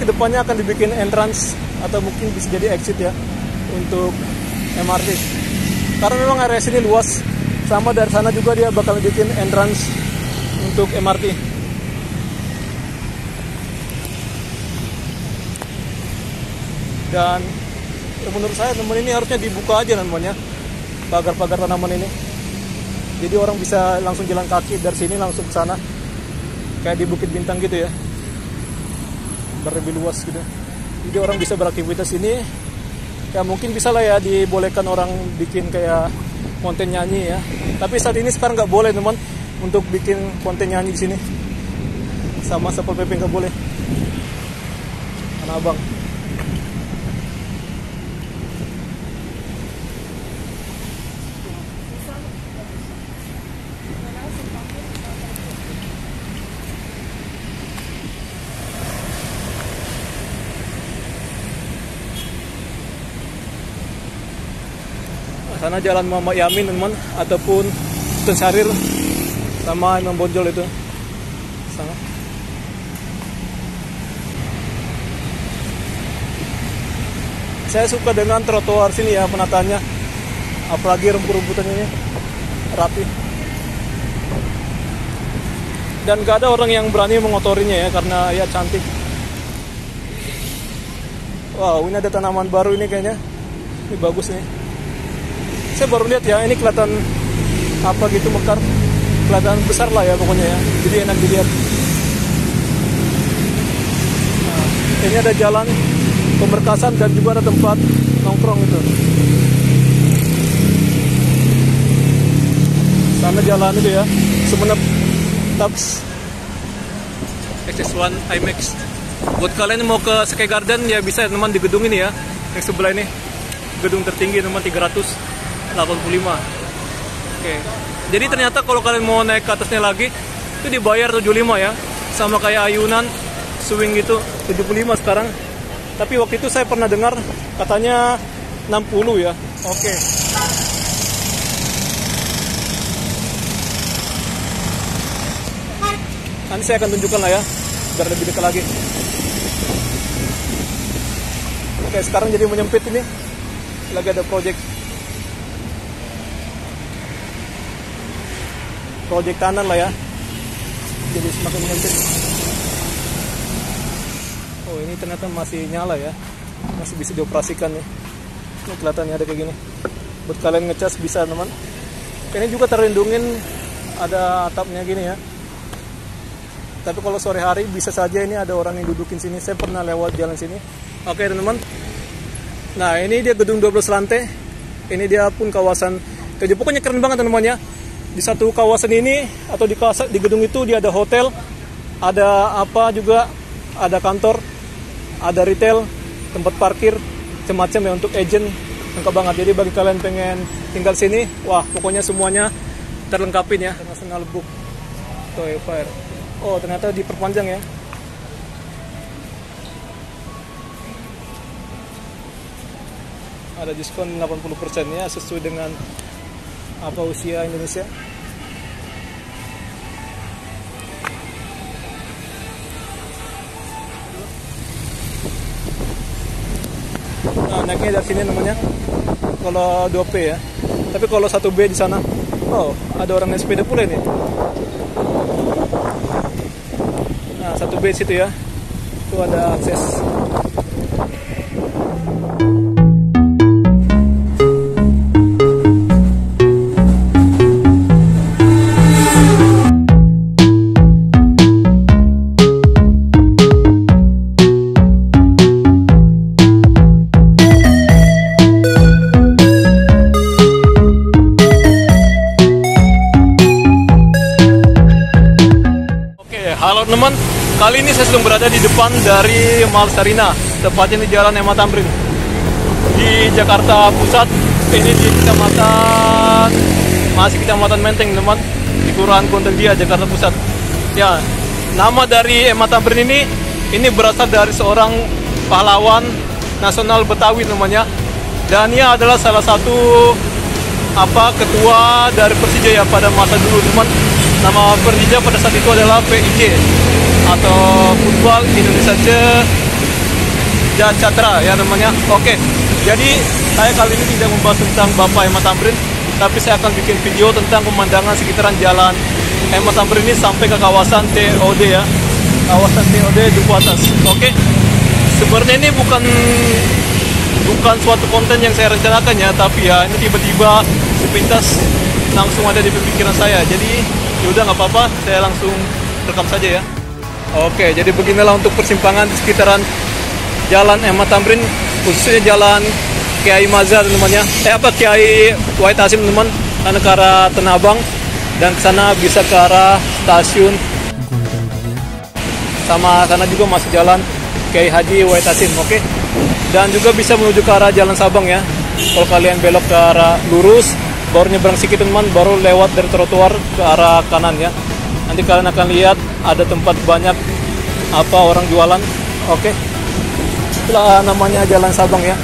kedepannya akan dibikin entrance atau mungkin bisa jadi exit ya untuk MRT. Karena memang area sini luas. Sama dari sana juga dia bakal bikin entrance untuk MRT. Dan menurut saya teman ini harusnya dibuka aja namanya pagar-pagar tanaman ini. Jadi orang bisa langsung jalan kaki dari sini langsung ke sana. Kayak di Bukit Bintang gitu ya. Lebih luas gitu. Jadi orang bisa beraktivitas ini. Ya mungkin bisa lah ya dibolehkan orang bikin kayak konten nyanyi ya. Tapi saat ini sekarang nggak boleh teman untuk bikin konten nyanyi di sini. Sama Satpol PP nggak boleh. Tanah Abang. Sana jalan Mama Yamin teman ataupun Sultan Syahrir sama Imam Bonjol itu sana. Saya suka dengan trotoar sini ya penataannya, apalagi rumput-rumputan ini rapi dan gak ada orang yang berani mengotorinya ya karena ya cantik. Wow, ini ada tanaman baru ini kayaknya, ini bagus nih. Saya baru lihat ya, ini kelihatan apa gitu mekar, kelihatan besar lah ya pokoknya ya, jadi enak dilihat. Nah, ini ada jalan pemberkasan dan juga ada tempat nongkrong itu. Sana jalan itu ya, Sumenep Taps XS1 IMAX. Buat kalian yang mau ke Sky Garden ya bisa teman di gedung ini ya, yang sebelah ini, gedung tertinggi teman 385. Oke. Jadi ternyata kalau kalian mau naik ke atasnya lagi itu dibayar 75 ya. Sama kayak ayunan swing gitu 75 sekarang. Tapi waktu itu saya pernah dengar katanya 60 ya. Oke. Nanti saya akan tunjukkan lah ya biar lebih dekat lagi. Oke, sekarang jadi menyempit ini. Lagi ada project kanan lah ya, jadi semakin menyempit. Oh ini ternyata masih nyala ya, masih bisa dioperasikan ya. Ini kelihatannya ada kayak gini. Buat kalian ngecas bisa teman. Ini juga terlindungin, ada atapnya gini ya. Tapi kalau sore hari bisa saja ini ada orang yang dudukin sini. Saya pernah lewat jalan sini. Oke teman-teman. Nah ini dia gedung 12 lantai. Ini dia pun kawasan kerja. Pokoknya keren banget teman-teman ya. Di satu kawasan ini atau di gedung itu dia ada hotel, ada apa juga, ada kantor, ada retail, tempat parkir, macam-macam ya untuk agent, lengkap banget. Jadi bagi kalian pengen tinggal sini, wah pokoknya semuanya terlengkapin ya. International Book Toy Fair. Oh ternyata diperpanjang ya. Ada diskon 80% ya sesuai dengan apa usia Indonesia. Nah, naiknya dari sini namanya kalau 2P ya. Tapi kalau 1B di sana, oh ada orang naik sepeda pula nih. Nah 1B situ ya, itu ada akses. Halo teman, kali ini saya sedang berada di depan dari Mall Sarina, tepatnya di Jalan Mh Tamrin di Jakarta Pusat. Ini di kecamatan, masih kecamatan Menteng teman, di Kelurahan Kontendia, Jakarta Pusat. Ya, nama dari Mh Tamrin ini berasal dari seorang pahlawan nasional Betawi namanya, dan ia adalah salah satu ketua dari Persija ya pada masa dulu teman. Nama Persija pada saat itu adalah PIJ atau Football Indonesia Catra ya namanya. Oke, jadi saya kali ini tidak membahas tentang Bapak Hemat Tamrin, tapi saya akan bikin video tentang pemandangan sekitaran jalan Hemat Tamrin ini sampai ke kawasan TOD ya, kawasan TOD Duku Atas. Oke, sebenarnya ini bukan suatu konten yang saya rencanakan ya, tapi ya ini tiba-tiba sepintas langsung ada di pemikiran saya. Jadi yaudah nggak apa-apa, saya langsung rekam saja ya. Oke, jadi beginilah untuk persimpangan di sekitaran Jalan Hemat Tamrin, khususnya Jalan Kiai Mazhar teman-temannya. Kiai Wahid Hasyim teman, karena ke arah Tanah Abang dan ke sana bisa ke arah stasiun. Sama sana juga masih Jalan Kiai Haji Wahid Hasyim, oke. Dan juga bisa menuju ke arah Jalan Sabang ya. Kalau kalian belok ke arah lurus, baru nyebrang sedikit teman, baru lewat dari trotoar ke arah kanan ya. Nanti kalian akan lihat ada tempat banyak orang jualan, oke. Itulah namanya Jalan Sabang ya.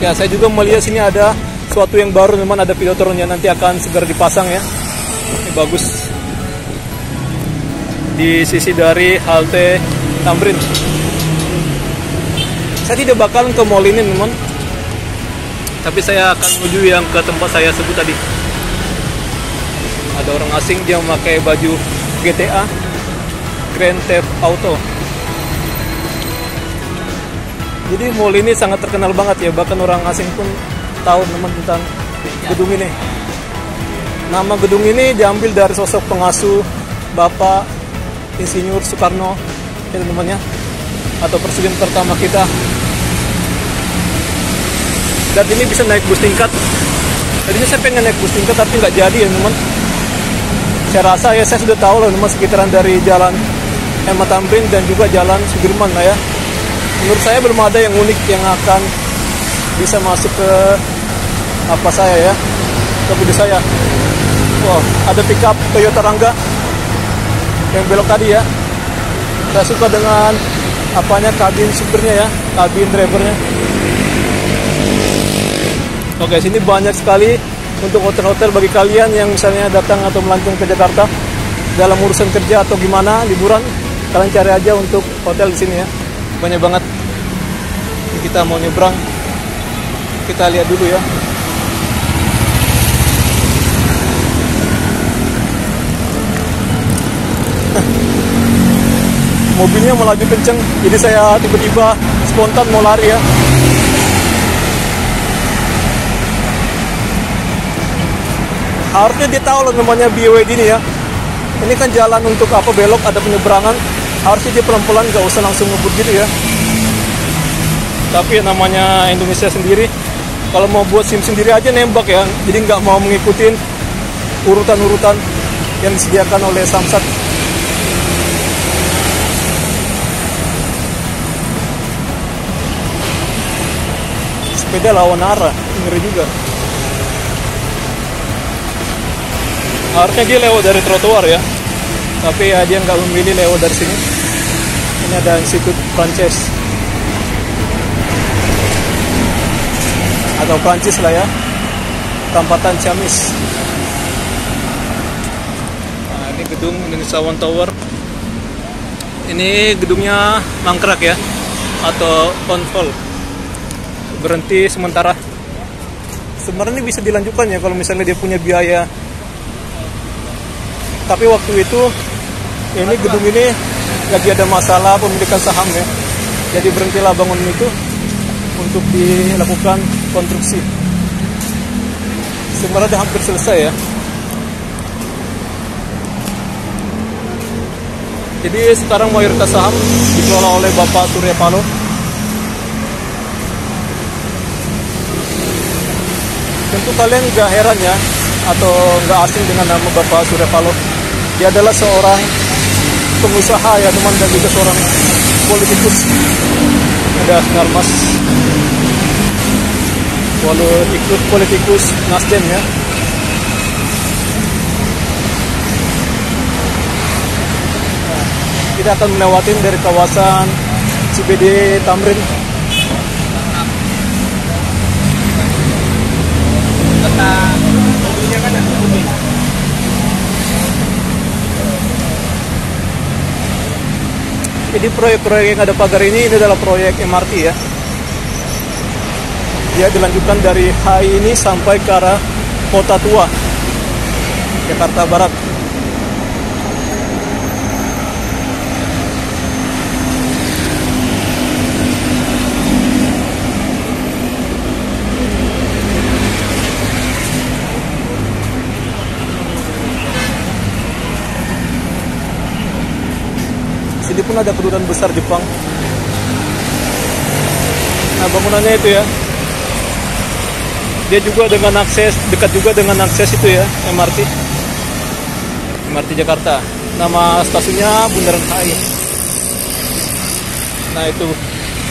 Ya, saya juga melihat sini ada suatu yang baru teman, ada piloturnya, nanti akan segera dipasang ya. Ini bagus. Di sisi dari halte Tamrin. Saya tidak bakalan ke mall ini teman, tapi saya akan menuju yang ke tempat saya sebut tadi. Ada orang asing yang memakai baju GTA Grand Theft Auto. Jadi mall ini sangat terkenal banget ya, bahkan orang asing pun tahu teman tentang gedung ini. Nama gedung ini diambil dari sosok pengasuh Bapak Insinyur Soekarno ya teman-temannya, atau presiden pertama kita. Dan ini bisa naik bus tingkat. Tadinya saya pengen naik bus tingkat tapi nggak jadi ya teman. Saya rasa ya, saya sudah tahu lah teman sekitaran dari Jalan Hemat Tamrin dan juga Jalan Sudirman lah ya. Menurut saya belum ada yang unik yang akan bisa masuk ke saya ya, ke budi saya. Wow, ada pickup Toyota Rangga yang belok tadi ya. Saya suka dengan kabin supirnya ya, kabin drivernya. Oke, sini banyak sekali untuk hotel-hotel bagi kalian yang misalnya datang atau melancong ke Jakarta dalam urusan kerja atau gimana liburan, kalian cari aja untuk hotel di sini ya. Banyak banget. Kita mau nyebrang, kita lihat dulu ya. Mobilnya melaju kenceng, jadi saya tiba-tiba spontan mau lari ya. Harusnya dia tahu lah namanya BYD ini ya. Ini kan jalan untuk belok, ada penyeberangan. Harusnya dia pelan-pelan, gak usah langsung ngebut gitu ya. Tapi namanya Indonesia sendiri, kalau mau buat SIM sendiri aja nembak ya. Jadi nggak mau mengikuti urutan-urutan yang disediakan oleh Samsat. Sepeda lawan arah, ngeri juga. Harusnya dia lewat dari trotoar ya, tapi ya dia nggak memilih lewat dari sini. Ini ada Institut Prancis atau Prancis lah ya, Perempatan Ciamis. Nah, ini gedung Indonesia One Tower. Ini gedungnya mangkrak ya, atau on hold, berhenti sementara. Sebenarnya ini bisa dilanjutkan ya kalau misalnya dia punya biaya. Tapi waktu itu ini gedung ini lagi ada masalah pemilikan saham ya, jadi berhentilah bangunan itu untuk dilakukan konstruksi. Sebenarnya udah hampir selesai ya. Jadi sekarang mayoritas saham dikelola oleh Bapak Surya Paloh. Tentu kalian nggak heran ya, atau nggak asing dengan nama Bapak Surya Paloh. Dia adalah seorang pengusaha ya teman, dan juga seorang politikus. Ada Sinarmas, politikus Nasdem ya. Nah, kita akan melewati dari kawasan CBD Tamrin. Jadi proyek-proyek yang ada pagar ini adalah proyek MRT ya. Dia dilanjutkan dari HI ini sampai ke arah Kota Tua, Jakarta Barat. Sini pun ada kedutaan besar Jepang. Nah, bangunannya itu ya. Dia juga dengan akses, dekat juga dengan akses itu ya, MRT Jakarta. Nama stasiunnya Bundaran HI. Nah, itu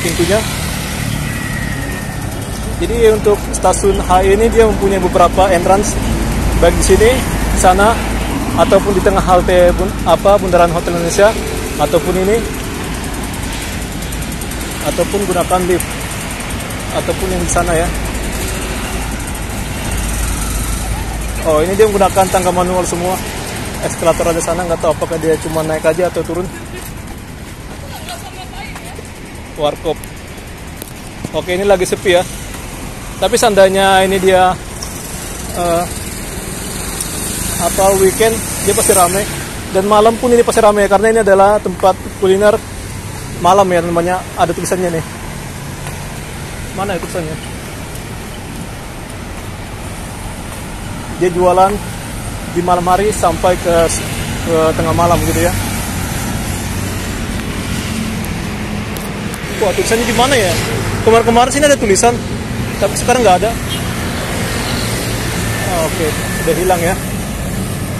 pintunya. Jadi untuk stasiun HI ini dia mempunyai beberapa entrance, baik di sini, di sana, ataupun di tengah halte Bundaran Hotel Indonesia, ataupun ini, ataupun gunakan lift, ataupun yang di sana ya. Oh, ini dia menggunakan tangga manual semua. Eskalator ada sana, nggak tahu apakah dia cuma naik aja atau turun. Warkop. Oke, ini lagi sepi ya. Tapi seandainya ini dia weekend, dia pasti ramai. Dan malam pun ini pasti ramai karena ini adalah tempat kuliner malam ya, namanya. Ada tulisannya nih. Mana ya tulisannya? Dia jualan di malam hari sampai ke tengah malam gitu ya. Wah, tulisannya di mana ya? Kemarin-kemarin sini ada tulisan, tapi sekarang nggak ada. Oke, udah hilang ya.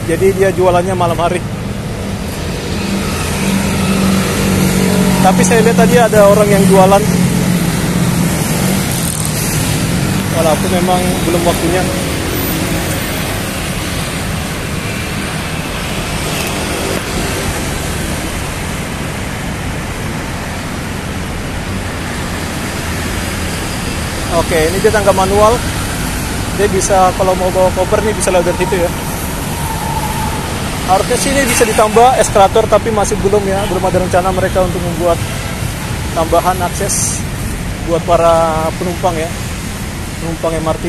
Jadi dia jualannya malam hari. Tapi saya lihat tadi ada orang yang jualan. Walaupun memang belum waktunya. Oke, ini dia tangga manual. Dia bisa, kalau mau bawa koper nih bisa lewat dari situ ya. Harusnya sini bisa ditambah eskalator, tapi masih belum ya. Belum ada rencana mereka untuk membuat tambahan akses buat para penumpang ya, penumpang MRT.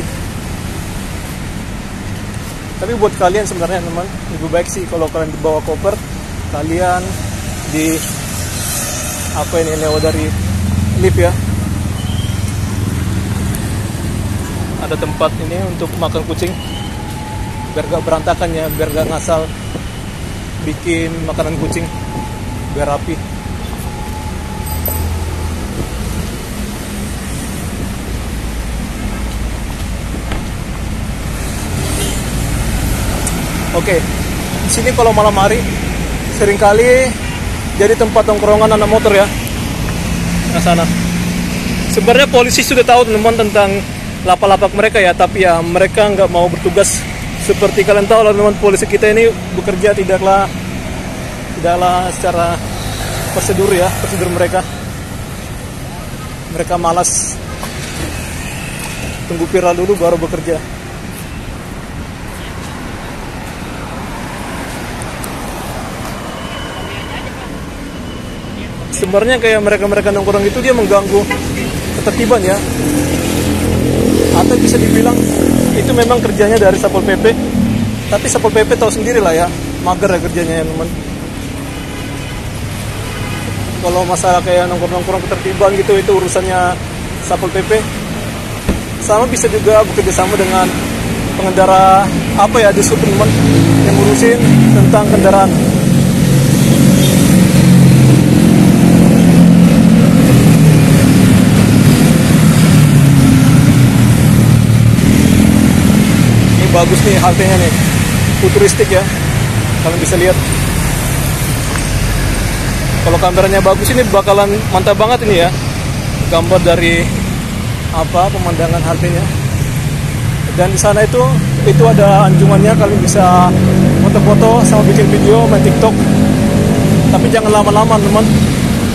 Tapi buat kalian sebenarnya teman, lebih baik sih kalau kalian bawa koper, kalian lewat dari lift ya. Ada tempat ini untuk makan kucing biar gak berantakan ya, biar gak ngasal bikin makanan kucing, biar rapi. Oke, di sini kalau malam hari seringkali jadi tempat tongkrongan anak motor ya. Ke sana. Sebenarnya polisi sudah tahu teman-teman tentang lapak-lapak mereka ya, tapi ya mereka nggak mau bertugas. Seperti kalian tahu lah teman, polisi kita ini bekerja tidaklah secara prosedur ya, prosedur mereka malas, tunggu viral dulu baru bekerja. Sebenarnya kayak mereka nongkrong itu dia mengganggu ketertiban ya. Atau bisa dibilang itu memang kerjanya dari Satpol PP. Tapi Satpol PP tahu sendiri lah ya, mager ya kerjanya ya teman. Kalau masalah kayak nongkrong-nongkrong ketertiban gitu, itu urusannya Satpol PP. Sama bisa juga bekerja sama dengan pengendara di sub teman yang ngurusin tentang kendaraan. Bagus nih haltenya nih, futuristik ya, kalian bisa lihat. Kalau kameranya bagus ini bakalan mantap banget ini ya, gambar dari pemandangan haltenya. Dan di sana itu ada anjungannya, kalian bisa foto-foto sama bikin video, main TikTok. Tapi jangan lama-lama teman.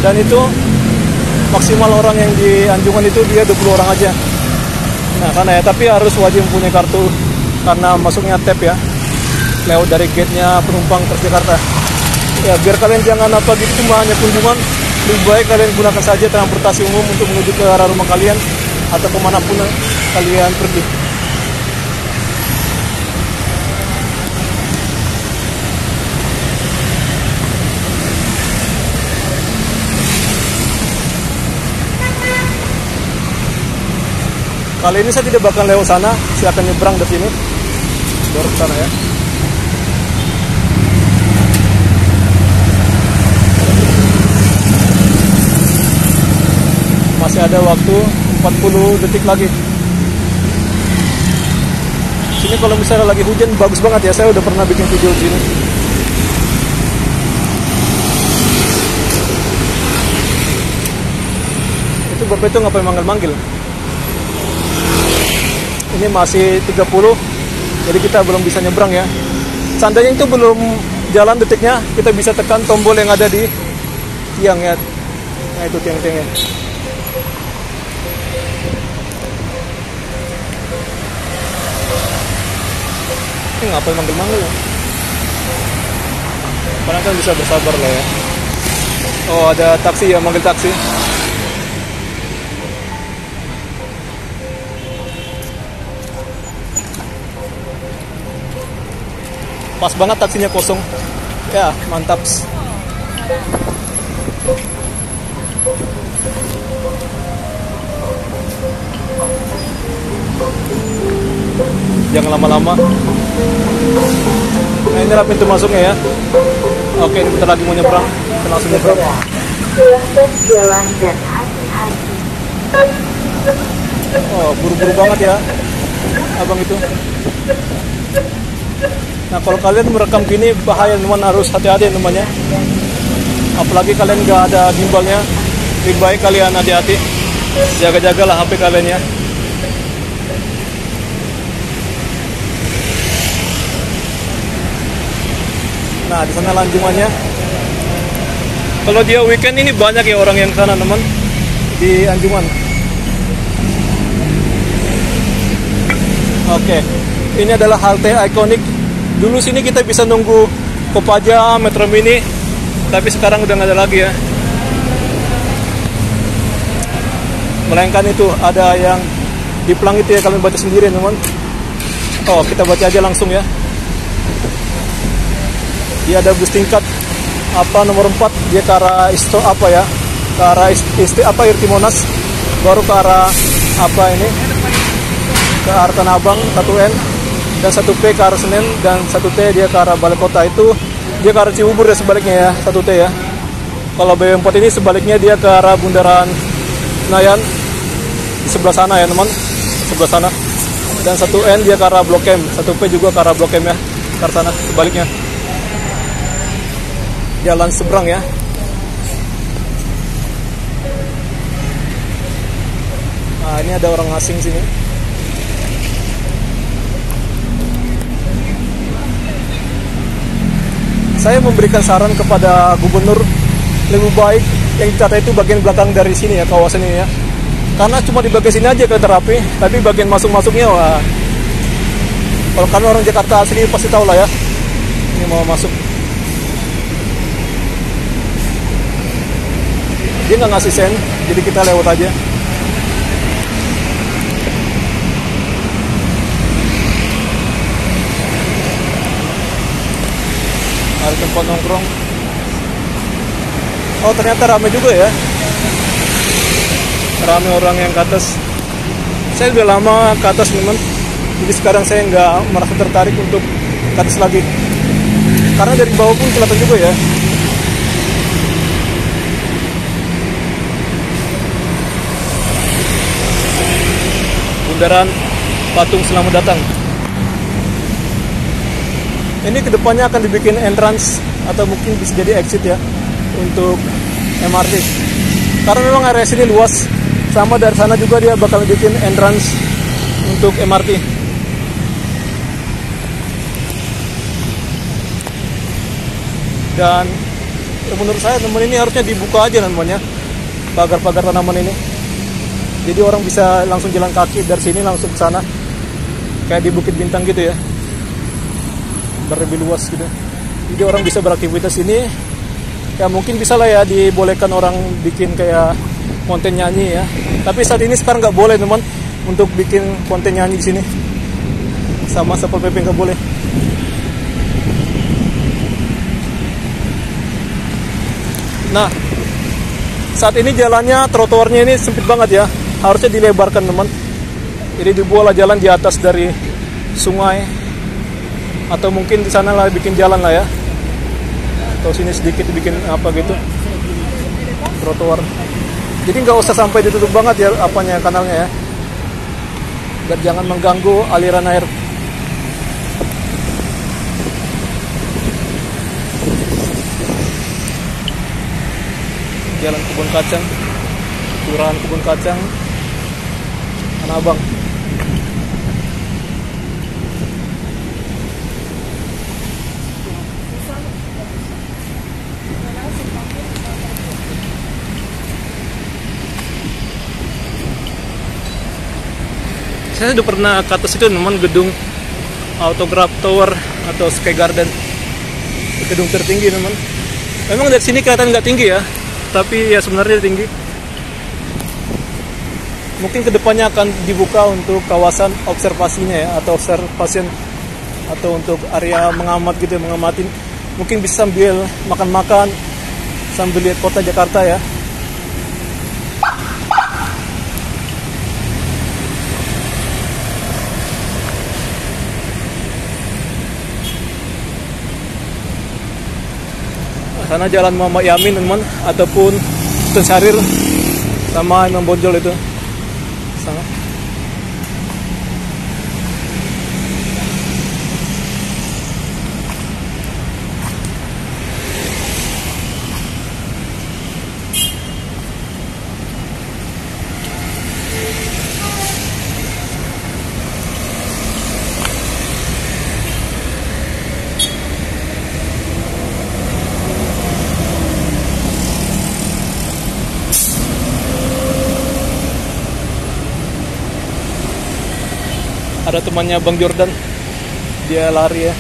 Dan itu maksimal orang yang di anjungan itu dia 20 orang aja. Nah karena ya, tapi harus wajib punya kartu. Karena masuknya tap ya, lewat dari gate-nya penumpang Transjakarta. Ya biar kalian jangan gitu cuma hanya kunjungan, lebih baik kalian gunakan saja transportasi umum untuk menuju ke arah rumah kalian atau kemanapun kalian pergi. Kali ini saya tidak bakal lewat sana, saya akan nyebrang dari sini, baru ke sana ya. Masih ada waktu 40 detik lagi. Sini kalau misalnya lagi hujan bagus banget ya, saya udah pernah bikin video di sini. Itu bapak itu ngapain manggil-manggil? Ini masih 30, jadi kita belum bisa nyebrang ya. Seandainya itu belum jalan detiknya, kita bisa tekan tombol yang ada di tiang ya. Nah itu tiang-tiangnya. Ini ngapain manggil-manggil ya? Padahal kan bisa bersabar lah ya. Oh ada taksi ya, manggil taksi. Pas banget taksinya kosong. Ya, mantap. Jangan lama-lama. Nah, inilah pintu masuknya ya. Oke, ini bentar lagi mau nyebrang. Kita langsung nyebrang. Jalan dan hati-hati. Oh, buru-buru banget ya, abang itu. Nah kalau kalian merekam gini bahaya teman, harus hati-hati namanya. Apalagi kalian nggak ada gimbalnya, lebih baik kalian hati-hati, jaga-jagalah HP kalian ya. Nah di sana lanjungannya. Kalau dia weekend ini banyak ya orang yang sana teman di Anjungan. Oke, ini adalah halte ikonik. Dulu sini kita bisa nunggu Kopaja, Metro Mini, tapi sekarang udah nggak ada lagi ya. Melainkan itu ada yang di pelang itu ya, kalian baca sendiri teman. Oh kita baca aja langsung ya. Dia ada bus tingkat nomor 4, dia ke arah ke arah Irti Monas, baru ke arah ke arah Tanah Abang 1N, dan 1P ke arah Senen, dan 1T dia ke arah Balai Kota. Itu dia ke arah Cibubur ya sebaliknya ya, 1T ya. Kalau BW4 ini sebaliknya dia ke arah Bundaran Senayan, di sebelah sana ya teman, sebelah sana. Dan 1N dia ke arah Blok M, 1P juga ke arah Blok M ya, ke arah sana sebaliknya. Jalan seberang ya. Nah ini ada orang asing sini. Saya memberikan saran kepada gubernur, lebih baik yang ditata itu bagian belakang dari sini ya, kawasan ini ya. Karena cuma di bagian sini aja kereta api, tapi bagian masuk-masuknya wah. Kalau kalian orang Jakarta asli pasti tahu lah ya. Ini mau masuk. Dia nggak ngasih sen, jadi kita lewat aja. Ada tempat nongkrong. Oh ternyata ramai juga ya. Ramai orang yang ke atas. Saya udah lama ke atas teman, jadi sekarang saya nggak merasa tertarik untuk ke atas lagi. Karena dari bawah pun kelihatan juga ya. Bundaran Patung Selamat Datang. Ini kedepannya akan dibikin entrance atau mungkin bisa jadi exit ya untuk MRT. Karena memang area sini luas. Sama dari sana juga dia bakal bikin entrance untuk MRT. Dan menurut saya teman ini harusnya dibuka aja namanya, pagar-pagar tanaman ini. Jadi orang bisa langsung jalan kaki dari sini langsung ke sana, kayak di Bukit Bintang gitu ya, lebih luas gitu. Jadi orang bisa beraktivitas ini Ya mungkin bisa lah ya dibolehkan orang bikin kayak konten nyanyi ya. Tapi saat ini sekarang nggak boleh teman untuk bikin konten nyanyi di sini. Sama Satpol PP nggak boleh. Nah, saat ini jalannya, trotoarnya ini sempit banget ya. Harusnya dilebarkan teman. Jadi dibuatlah jalan di atas dari sungai. Atau mungkin di sana lah bikin jalan lah ya. Atau sini sedikit bikin apa gitu, trotoar. Jadi nggak usah sampai ditutup banget ya apanya kanalnya ya. Biar jangan mengganggu aliran air. Jalan Kebun Kacang, Kelurahan Kebun Kacang, Tanah Abang. Saya sudah pernah ke atas itu teman, gedung Autograph Tower atau Sky Garden, gedung tertinggi teman. Memang dari sini kelihatan nggak tinggi ya, tapi ya sebenarnya tinggi. Mungkin kedepannya akan dibuka untuk kawasan observasinya ya, atau observation, atau untuk area mengamat gitu, mengamatin. Mungkin bisa sambil makan-makan, sambil lihat kota Jakarta ya. Sana jalan Muhammad Yamin teman, ataupun Sultan Syahrir sama Imam Bonjol itu sana. Ada temannya Bang Jordan, dia lari ya.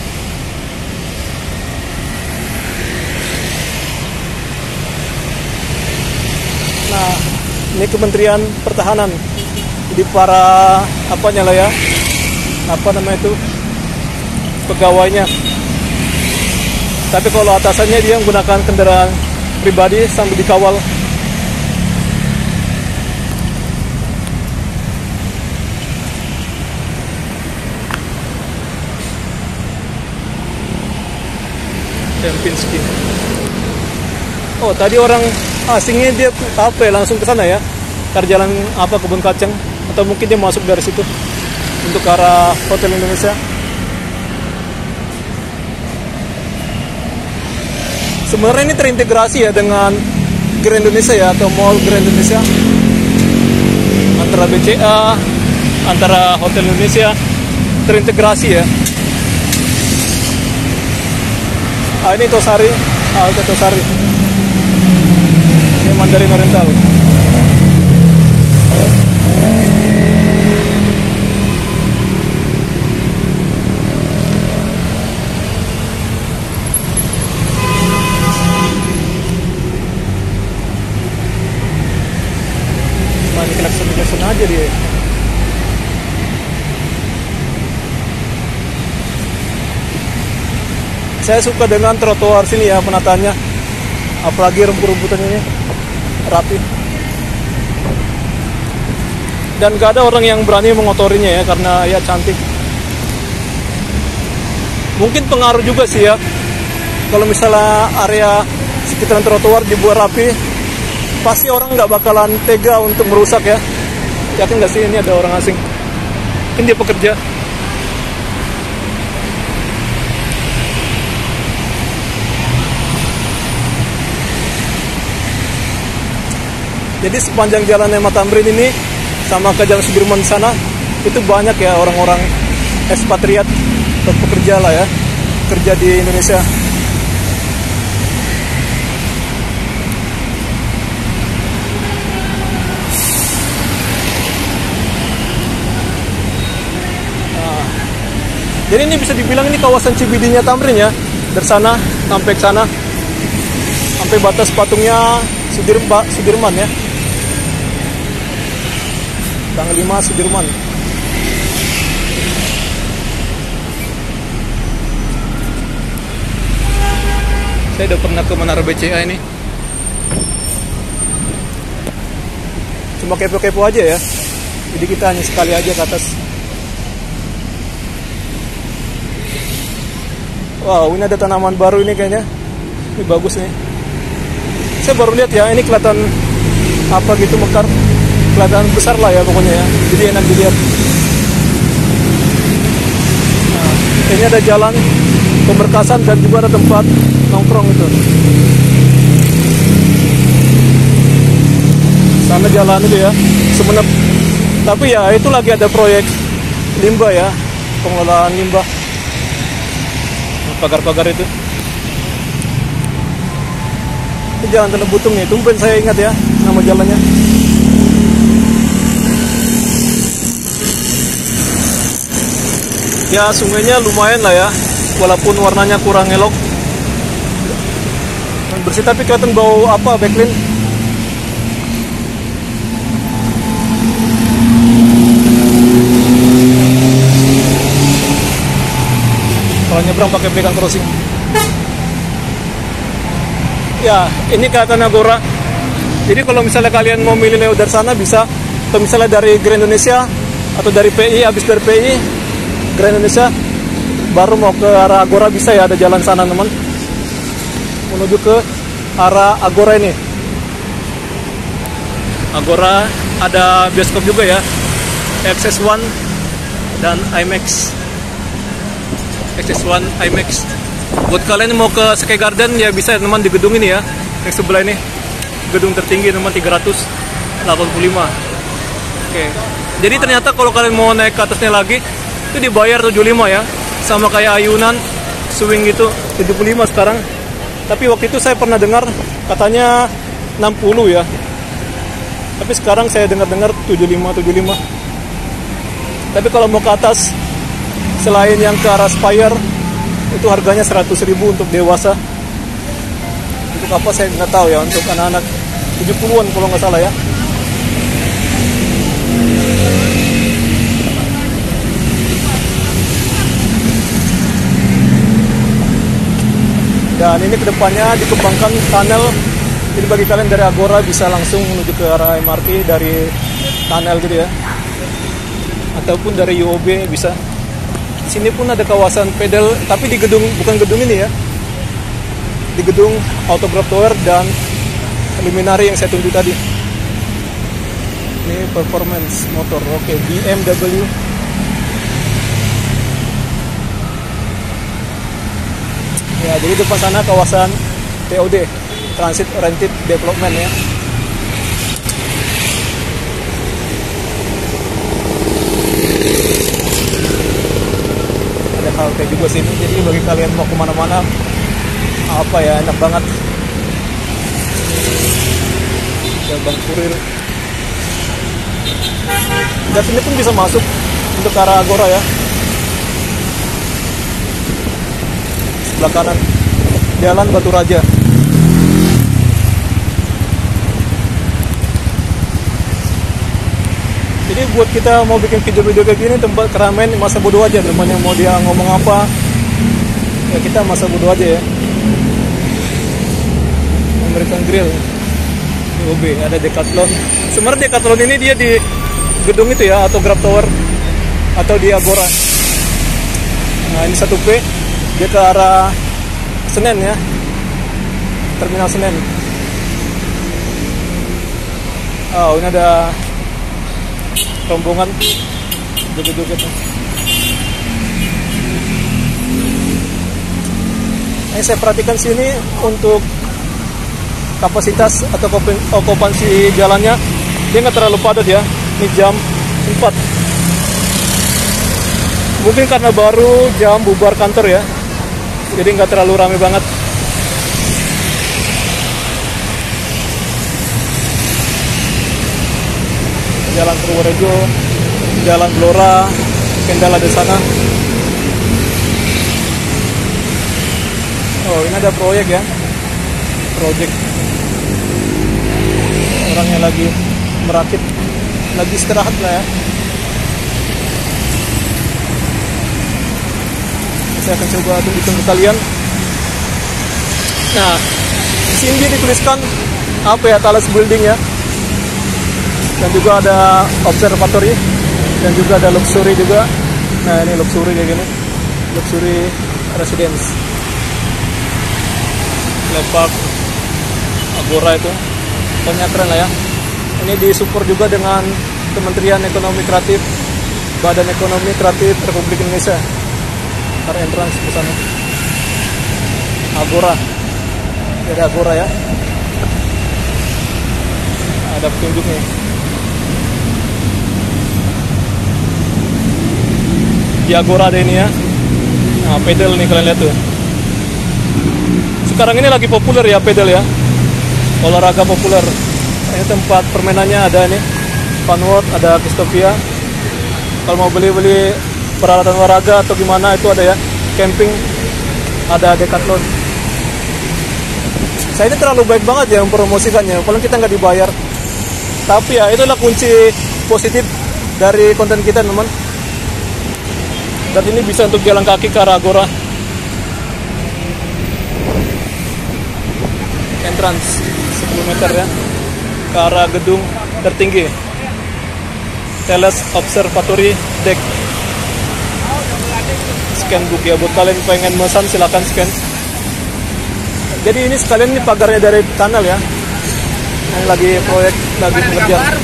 Nah, ini Kementerian Pertahanan. Jadi para apanya lah ya, apa namanya itu, pegawainya. Tapi kalau atasannya dia menggunakan kendaraan pribadi sambil dikawal. Kempinski. Oh, tadi orang asingnya dia apa ya, langsung ke sana ya, ke jalan apa Kebun Kacang, atau mungkin dia masuk dari situ untuk ke arah Hotel Indonesia. Sebenarnya ini terintegrasi ya dengan Grand Indonesia ya, atau Mall Grand Indonesia, antara BCA, antara Hotel Indonesia, terintegrasi ya. Ini Tosari, Halte Tosari. Ini Mandarin Oriental. Main klakson aja dia. Saya suka dengan trotoar sini ya, penataannya. Apalagi rumput-rumputan ini rapi. Dan gak ada orang yang berani mengotorinya ya, karena ya cantik. Mungkin pengaruh juga sih ya, kalau misalnya area sekitaran trotoar dibuat rapi, pasti orang nggak bakalan tega untuk merusak ya. Yakin nggak sih ini ada orang asing? Ini dia pekerja. Jadi sepanjang jalan M. Tamrin ini sama ke Jalan Sudirman sana itu banyak ya orang-orang ekspatriat atau pekerja lah ya, kerja di Indonesia. Nah, jadi ini bisa dibilang ini kawasan CBD-nya Tamrin ya, dari sana sampai ke sana sampai batas patungnya Sudirman ya. Tanggal 5 Sudirman. Saya udah pernah ke Menara BCA ini. Cuma kepo-kepo aja ya. Jadi kita hanya sekali aja ke atas. Wow, ini ada tanaman baru ini kayaknya. Ini bagus nih. Saya baru lihat ya, ini kelihatan apa gitu mekar. Kelihatan besar lah ya pokoknya ya. Jadi enak dilihat. Nah, ini ada jalan pemberkasan dan juga ada tempat nongkrong itu. Sana jalan itu ya, Semenep. Tapi ya itu lagi ada proyek limbah ya, pengelolaan limbah. Pagar-pagar itu. Ini jalan Teluk Butung nih, tumpen saya ingat ya nama jalannya. Ya sungainya lumayan lah ya, walaupun warnanya kurang elok. Bersih tapi kelihatan bau apa, backlin. Kalau nyebrang pakai pelikan crossing. Ya, ini kelihatan Agora. Jadi kalau misalnya kalian mau milih lewat dari sana bisa, atau misalnya dari Grand Indonesia atau dari PI, habis dari PI Grand Indonesia baru mau ke arah Agora bisa ya, ada jalan sana teman. Menuju ke arah Agora ini. Agora ada bioskop juga ya, XS1 dan IMAX. XS1 IMAX. Buat kalian yang mau ke Sky Garden ya bisa teman di gedung ini ya, yang sebelah ini. Gedung tertinggi teman 385. Oke. Jadi ternyata kalau kalian mau naik ke atasnya lagi itu dibayar 75 ya. Sama kayak ayunan swing gitu 75 sekarang. Tapi waktu itu saya pernah dengar katanya 60 ya. Tapi sekarang saya dengar-dengar 75. Tapi kalau mau ke atas selain yang ke arah Spire itu harganya 100.000 untuk dewasa. Untuk apa saya nggak tahu ya, untuk anak-anak 70-an kalau nggak salah ya. Dan ini kedepannya dikembangkan tunnel. Jadi bagi kalian dari Agora bisa langsung menuju ke arah MRT dari tunnel gitu ya. Ataupun dari UOB bisa. Di sini pun ada kawasan pedal, tapi di gedung, bukan gedung ini ya. Di gedung Autograph Tower dan Luminary yang saya tunjuk tadi. Ini performance motor, oke, BMW. Ya, jadi depan sana kawasan TOD, Transit Oriented Development ya. Ada halte juga sini, jadi bagi kalian mau kemana-mana, apa ya, enak banget. Gerbang kurir. Dan sini pun bisa masuk untuk ke arah Agora ya. Sebelah kanan Jalan Batu Raja. Jadi buat kita mau bikin video-video kayak gini, tempat keramaian masa bodoh aja, teman yang mau dia ngomong apa ya kita masa bodoh aja ya. American Grill, UOB, ada Decathlon. Sebenarnya Decathlon ini dia di gedung itu ya, atau Grab Tower atau di Agora. Nah ini 1P, dia ke arah Senen ya, Terminal Senen. Oh ini ada rombongan joget-joget. Ini saya perhatikan sini untuk kapasitas atau okupansi jalannya dia nggak terlalu padat ya. Ini jam 4. Mungkin karena baru jam bubar kantor ya, jadi nggak terlalu ramai banget. Jalan Purworejo, Jalan Blora, Kendala di sana. Oh ini ada proyek ya. project. Orangnya lagi merakit, lagi istirahat lah ya. Saya akan coba tunjukkan ke kalian. Nah, di sini dia dituliskan apa ya, Thales Building ya. Dan juga ada observatory dan juga ada luxury juga. Nah, ini luxury kayak gini. Luxury residence. Lepak Agora itu. Pokoknya keren lah ya. Ini disupport juga dengan Kementerian Ekonomi Kreatif, Badan Ekonomi Kreatif Republik Indonesia. Ntar entrance ke sana. Agora. Jadi Agora ya. Ada petunjuknya. Di Agora ada ini ya. Nah, pedal nih kalian lihat tuh. Sekarang ini lagi populer ya pedal ya. Olahraga populer. Ini tempat permainannya ada nih. Funworld, ada Kristopia. Kalau mau beli-beli peralatan olahraga atau gimana itu ada ya. Camping, ada Decathlon. Saya ini terlalu baik banget ya mempromosikannya. Paling kita nggak dibayar. Tapi ya itulah kunci positif dari konten kita teman. Dan ini bisa untuk jalan kaki ke arah Agora. Entrance 10 meter ya ke arah gedung tertinggi Thales Observatory Deck. Scan book ya, buat kalian pengen memesan silahkan scan. Jadi ini sekalian ini pagarnya dari tunnel ya. Ini lagi proyek, lagi pengerjaan.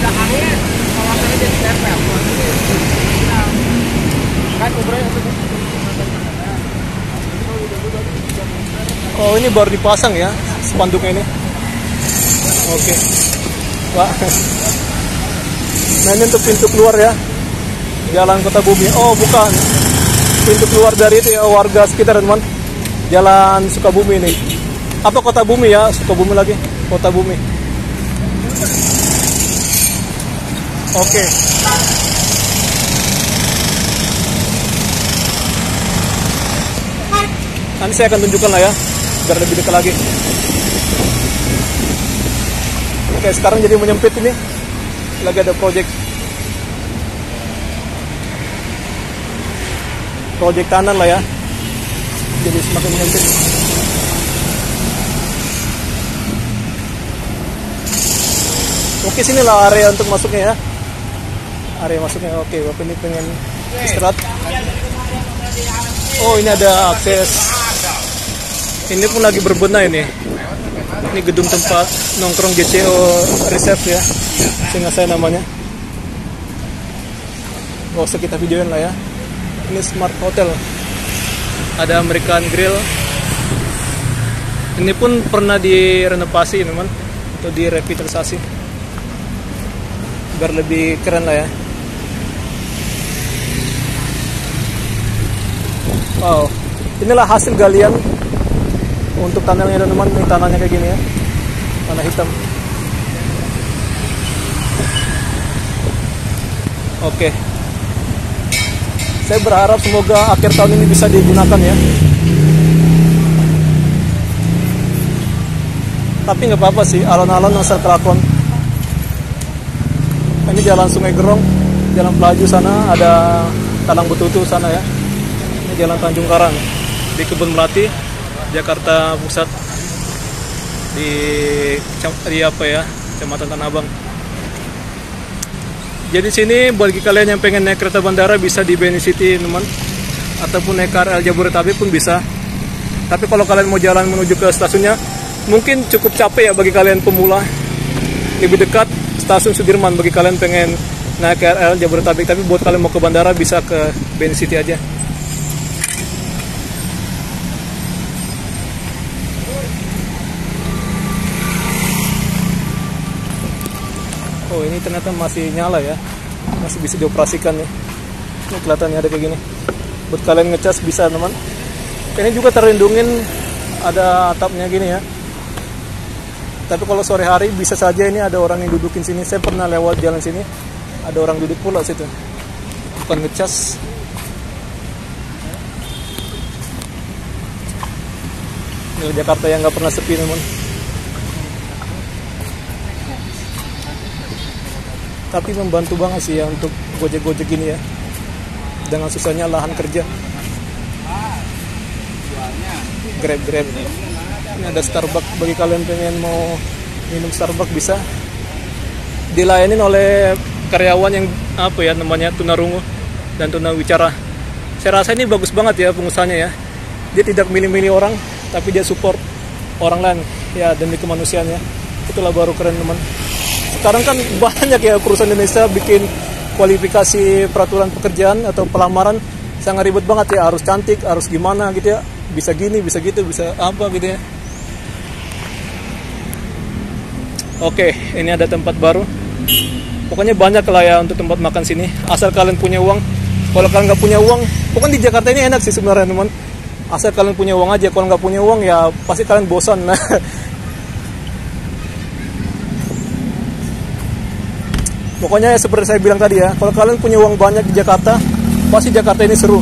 Oh, ini baru dipasang ya spanduknya ini. Oke. Wah. Nah, ini untuk pintu keluar ya. Jalan Kota Bumi. Oh, bukan. Pintu keluar dari itu ya warga sekitar teman. Jalan Sukabumi ini. Apa Kota Bumi ya? Sukabumi lagi. Kota Bumi. Oke. Nanti saya akan tunjukkan lah ya, biar lebih dekat lagi. Oke, sekarang jadi menyempit ini. Lagi ada project tanah lah ya. Jadi semakin menyempit. Oke, sinilah area untuk masuknya ya. Area masuknya. Oke, Bapak ini pengen istirahat. Oh, ini ada akses. Ini pun lagi berbenah ini. Ini gedung tempat nongkrong GCO Reserve ya. Seingat saya namanya. Gak usah kita videoin lah ya. Ini Smart Hotel. Ada American Grill. Ini pun pernah direnovasi teman, atau direvitalisasi. Biar lebih keren lah ya. Wow, inilah hasil galian untuk tunnelnya teman-teman. Ini tanahnya kayak gini ya, tanah hitam. Oke, saya berharap semoga akhir tahun ini bisa digunakan ya. Tapi nggak apa-apa sih, alon-alon asal kelakon. Ini jalan Sungai Gerong, jalan Pelaju sana, ada Talang Betutu sana ya. Ini jalan Tanjung Karang di Kebun Melati, Jakarta Pusat, di apa ya, Kecamatan Tanah Abang. Jadi sini bagi kalian yang pengen naik kereta bandara bisa di BNI City teman, ataupun naik KRL Jabodetabek pun bisa. Tapi kalau kalian mau jalan menuju ke stasiunnya, mungkin cukup capek ya bagi kalian pemula. Lebih dekat stasiun Sudirman bagi kalian pengen naik KRL Jabodetabek. Tapi buat kalian mau ke bandara bisa ke BNI City aja. Oh, ini ternyata masih nyala ya, masih bisa dioperasikan ya. Ini kelihatannya ada kayak gini. Buat kalian ngecas bisa teman. Ini juga terlindungin, ada atapnya gini ya. Tapi kalau sore hari bisa saja ini ada orang yang dudukin sini. Saya pernah lewat jalan sini, ada orang duduk pula situ. Bukan ngecas. Ini Jakarta yang nggak pernah sepi teman. Tapi membantu banget sih ya untuk gojek-gojek gini ya, dengan susahnya lahan kerja. Grab. Ini ada Starbucks, bagi kalian pengen mau minum Starbucks bisa. Dilayanin oleh karyawan yang apa ya namanya, tunarungu dan tunawicara. Saya rasa ini bagus banget ya pengusahanya ya. Dia tidak milih-milih orang, tapi dia support orang lain ya, demi kemanusiaannya. Itulah baru keren teman. Sekarang kan banyak ya perusahaan Indonesia bikin kualifikasi peraturan pekerjaan atau pelamaran sangat ribet banget ya, harus cantik, harus gimana gitu ya, bisa gini, bisa gitu, bisa apa gitu ya. Oke, ini ada tempat baru. Pokoknya banyak lah ya untuk tempat makan sini, asal kalian punya uang. Kalau kalian nggak punya uang, pokoknya di Jakarta ini enak sih sebenarnya teman. Asal kalian punya uang aja, kalau nggak punya uang ya pasti kalian bosan. Pokoknya seperti saya bilang tadi ya, kalau kalian punya uang banyak di Jakarta, pasti Jakarta ini seru.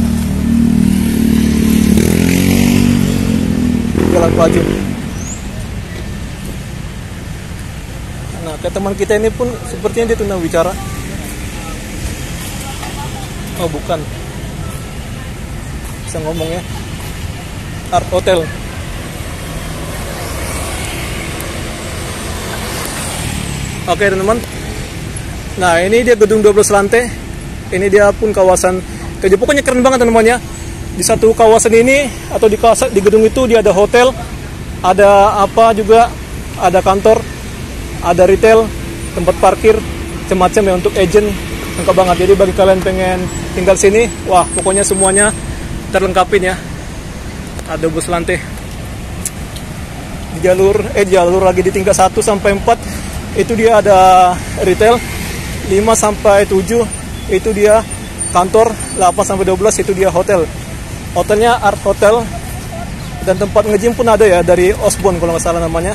Jalan Baju. Nah, kayak teman kita ini pun sepertinya dia tunawicara. Oh bukan, bisa ngomong ya. Art Hotel. Oke teman-teman. Nah ini dia gedung 12 lantai. Ini dia pun kawasan kerja. Pokoknya keren banget teman-teman ya. Di satu kawasan ini atau di gedung itu dia ada hotel, ada apa juga, ada kantor, ada retail, tempat parkir, macam-macam ya untuk agent. Lengkap banget. Jadi bagi kalian pengen tinggal sini, wah pokoknya semuanya terlengkapin ya. Ada bus lantai. Di jalur lagi di tingkat 1 sampai 4 itu dia ada retail, 5 sampai 7 itu dia kantor, 8 sampai 12 itu dia hotel. Hotelnya Art Hotel, dan tempat nge-gym pun ada ya dari Osborne kalau nggak salah namanya,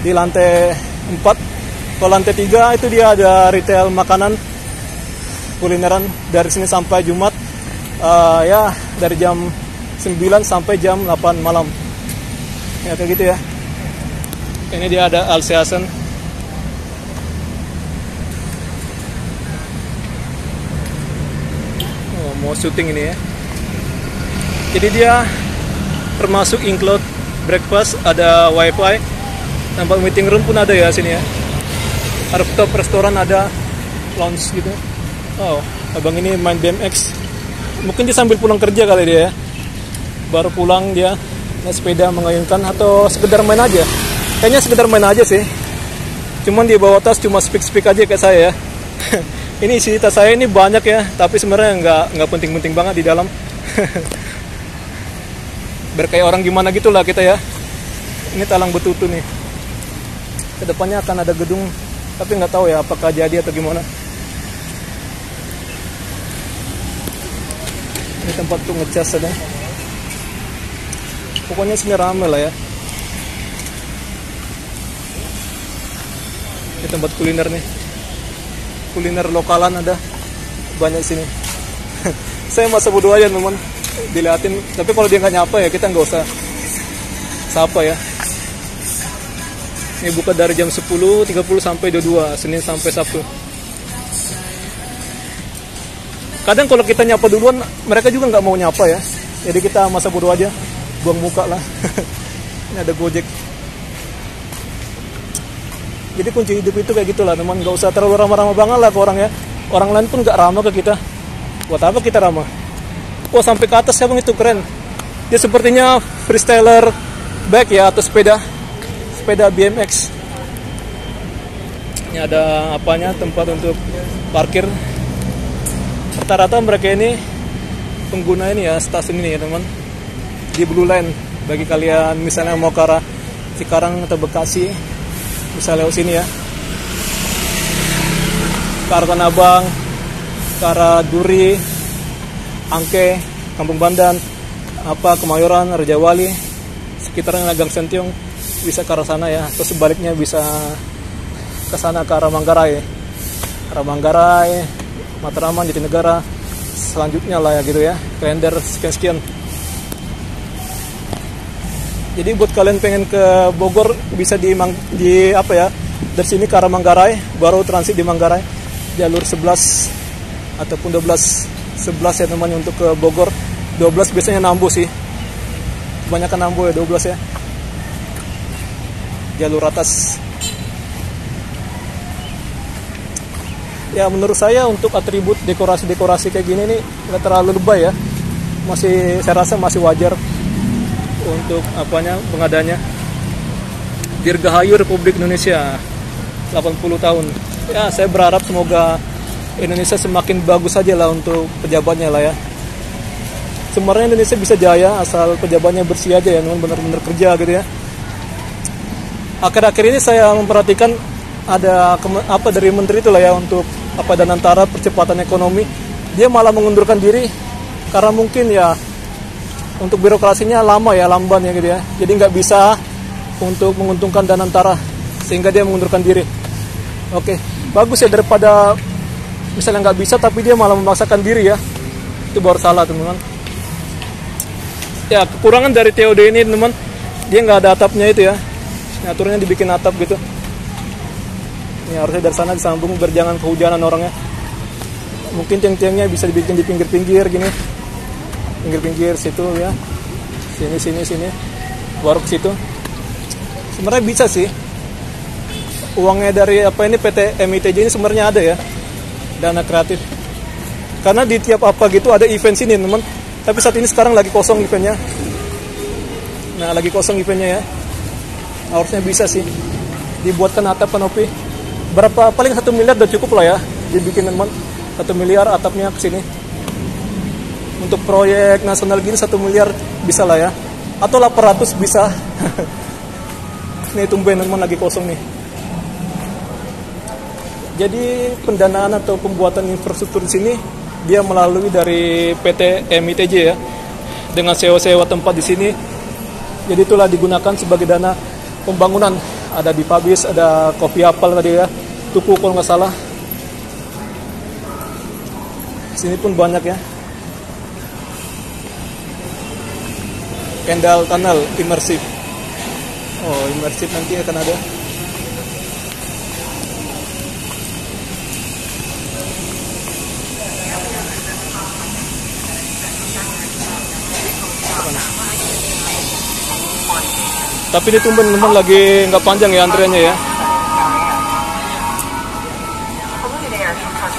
di lantai 4. Kalau lantai 3 itu dia ada retail makanan, kulineran dari sini sampai Jumat, ya dari jam 9 sampai jam 8 malam ya, kayak gitu ya. Ini dia ada Alseasen. Oh, mau syuting ini ya. Jadi dia termasuk include breakfast, ada wifi, tempat meeting room pun ada ya sini ya. Rooftop restoran ada, lounge gitu. Oh, abang ini main BMX. Mungkin dia sambil pulang kerja kali dia ya. Baru pulang dia naik sepeda mengayunkan, atau sekedar main aja. Kayaknya sekedar main aja sih. Cuman dia bawa tas cuma speak aja kayak saya ya. Ini isi tas saya ini banyak ya, tapi sebenarnya nggak penting-penting banget di dalam. Berkayak orang gimana gitulah kita ya. Ini talang betutu nih. Kedepannya akan ada gedung, tapi nggak tahu ya apakah jadi atau gimana. Ini tempat tuh ngecas ada. Pokoknya sini rame lah ya. Ini tempat kuliner nih. Kuliner lokalan ada banyak sini. Saya masa bodoh aja teman, diliatin. Tapi kalau dia nggak nyapa ya kita nggak usah sapa ya. Ini buka dari jam 10.30 sampai 22, Senin sampai Sabtu. Kadang kalau kita nyapa duluan, mereka juga nggak mau nyapa ya. Jadi kita masa bodoh aja, buang muka lah. Ini ada Gojek. Jadi kunci hidup itu kayak gitulah teman, nggak usah terlalu ramah-ramah banget lah ke orang ya. Orang lain pun nggak ramah ke kita. Buat apa kita ramah? Wah sampai ke atas siapa itu keren. Dia sepertinya freestyler bike ya, atau sepeda BMX. Ini ada apanya, tempat untuk parkir. Rata-rata mereka ini pengguna ini ya, stasiun ini ya teman, di Blue Line. Bagi kalian misalnya mau ke arah Cikarang atau Bekasi, bisa lewat sini ya. Ke arah Tanah Abang, ke arah Duri, Angke, Kampung Bandan, Kemayoran, Rejawali, sekitarnya Gang Sentiong, bisa ke arah sana ya. Atau sebaliknya bisa ke sana ke arah Manggarai, Matraman, Jatinegara, selanjutnya lah ya gitu ya, Klender, sekian. Jadi buat kalian pengen ke Bogor bisa dari sini ke arah Manggarai, baru transit di Manggarai. jalur 11 ataupun 12, 11 ya teman untuk ke Bogor. 12 biasanya Nambo sih, kebanyakan Nambo ya 12 ya, jalur atas. Ya menurut saya untuk atribut dekorasi kayak gini nih nggak terlalu lebay ya, saya rasa masih wajar untuk pengadanya. Dirgahayu Republik Indonesia 80 tahun. Ya saya berharap semoga Indonesia semakin bagus aja lah untuk pejabatnya lah ya. Sebenarnya Indonesia bisa jaya asal pejabatnya bersih aja ya, benar-benar kerja gitu ya. Akhir-akhir ini saya memperhatikan ada dari menteri itu lah ya, untuk Danantara percepatan ekonomi, dia malah mengundurkan diri karena mungkin ya untuk birokrasinya lama ya, lamban ya gitu ya, jadi nggak bisa untuk menguntungkan Danantara sehingga dia mengundurkan diri. Oke, bagus ya, daripada misalnya nggak bisa tapi dia malah memaksakan diri ya, itu baru salah teman-teman. Ya kekurangan dari TOD ini teman, dia nggak ada atapnya itu ya, aturannya dibikin atap gitu. Ini harusnya dari sana disambung biar jangan kehujanan orangnya. Mungkin tiang-tiangnya bisa dibikin di pinggir-pinggir gini, pinggir-pinggir situ ya, sini, baru ke situ. Sebenarnya bisa sih, uangnya dari PT MITJ ini sebenarnya ada ya, dana kreatif. Karena di tiap gitu ada event sini teman. Tapi saat ini sekarang lagi kosong eventnya. Nah lagi kosong eventnya ya. Harusnya bisa sih dibuatkan atap kanopi. Berapa, paling 1 miliar udah cukup lah ya dibikin teman. 1 miliar atapnya ke sini. Untuk proyek nasional gini 1 miliar bisa lah ya. Atau 800 bisa. Nih tumben teman lagi kosong nih. Jadi pendanaan atau pembuatan infrastruktur di sini dia melalui dari PT MITJ ya, dengan sewa tempat di sini. Jadi itulah digunakan sebagai dana pembangunan. Ada di Pabis, ada Kopi Apal tadi ya, Tuku kalau nggak salah. Sini pun banyak ya. Kendal Tunnel imersif. Oh imersif nanti akan ada. Tapi ini tumben teman lagi nggak panjang ya antriannya ya.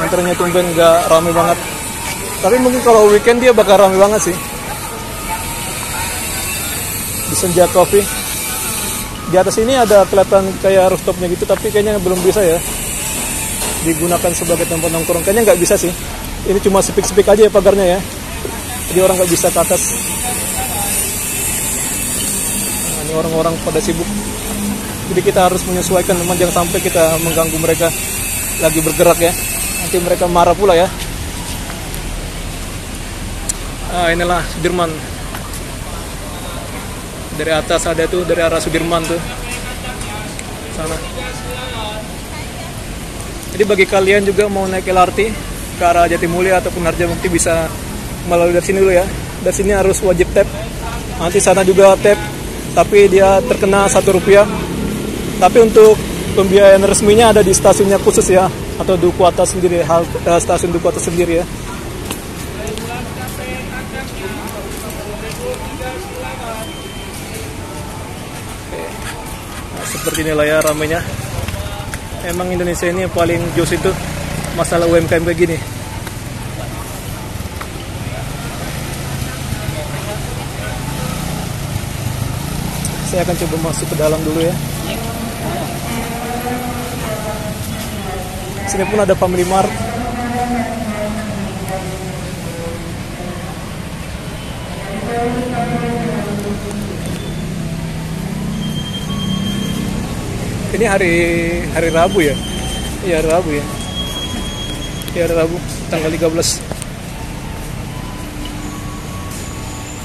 Antriannya tumben nggak ramai banget. Tapi mungkin kalau weekend dia bakal ramai banget sih. Di Senja Coffee. Di atas ini ada kelihatan kayak rooftopnya gitu, tapi kayaknya belum bisa ya digunakan sebagai tempat nongkrong. Kayaknya nggak bisa sih. Ini cuma sepik-sepik aja ya pagarnya ya. Jadi orang nggak bisa ke atas. Orang-orang pada sibuk, jadi kita harus menyesuaikan teman, jangan sampai kita mengganggu mereka lagi bergerak ya, nanti mereka marah pula ya. Inilah Sudirman, dari atas ada tuh, dari arah Sudirman tuh sana. Jadi bagi kalian juga mau naik LRT ke arah Jatimulya ataupun Harjamukti bisa melalui dari sini dulu ya. Dari sini harus wajib tap, nanti sana juga tap, tapi dia terkena Rp1. Tapi untuk pembiayaan resminya ada di stasiunnya khusus ya, atau Duku Atas sendiri, stasiun Duku Atas sendiri ya. Nah, seperti inilah ya ramainya. Emang Indonesia ini yang paling jos itu masalah UMKM kayak gini. Saya akan coba masuk ke dalam dulu ya. Sini pun ada Family Mart. Ini hari Rabu ya? Iya hari Rabu ya. Iya hari Rabu tanggal 13.